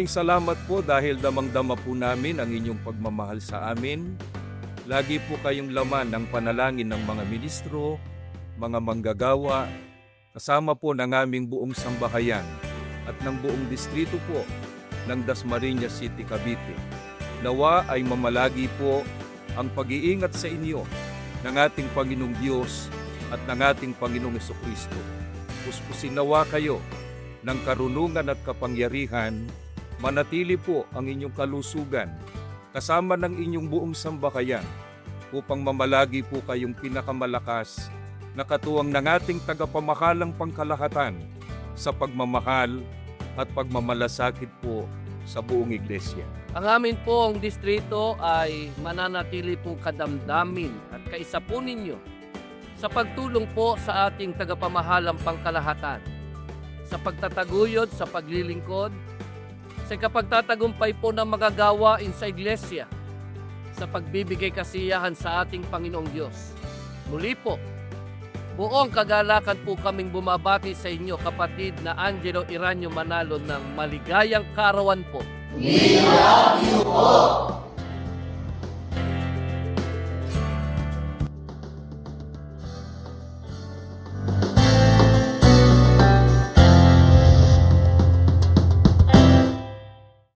Maraming salamat po dahil damang-dama po namin ang inyong pagmamahal sa amin. Lagi po kayong laman ng panalangin ng mga ministro, mga manggagawa, kasama po ng aming buong sambahayan at ng buong distrito po ng Dasmariñas City, Cavite. Nawa ay mamalagi po ang pag-iingat sa inyo ng ating Panginoong Diyos at ng ating Panginoong Jesucristo. Puspusin nawa kayo ng karunungan at kapangyarihan, manatili po ang inyong kalusugan kasama ng inyong buong sambahayan upang mamalagi po kayong pinakamalakas na katuwang ng ating tagapamahalang pangkalahatan sa pagmamahal at pagmamalasakit po sa buong iglesia. Ang amin pong distrito ay mananatili pong kadamdamin at kaisa po ninyo sa pagtulong po sa ating tagapamahalang pangkalahatan, sa pagtataguyod, sa paglilingkod, sa kapagtatagumpay po ng mga gawain sa iglesia, sa pagbibigay kasiyahan sa ating Panginoong Diyos. Muli po, buong kagalakan po kaming bumabati sa inyo, kapatid na Angelo Iranio Manalo, ng maligayang kaarawan po. Viva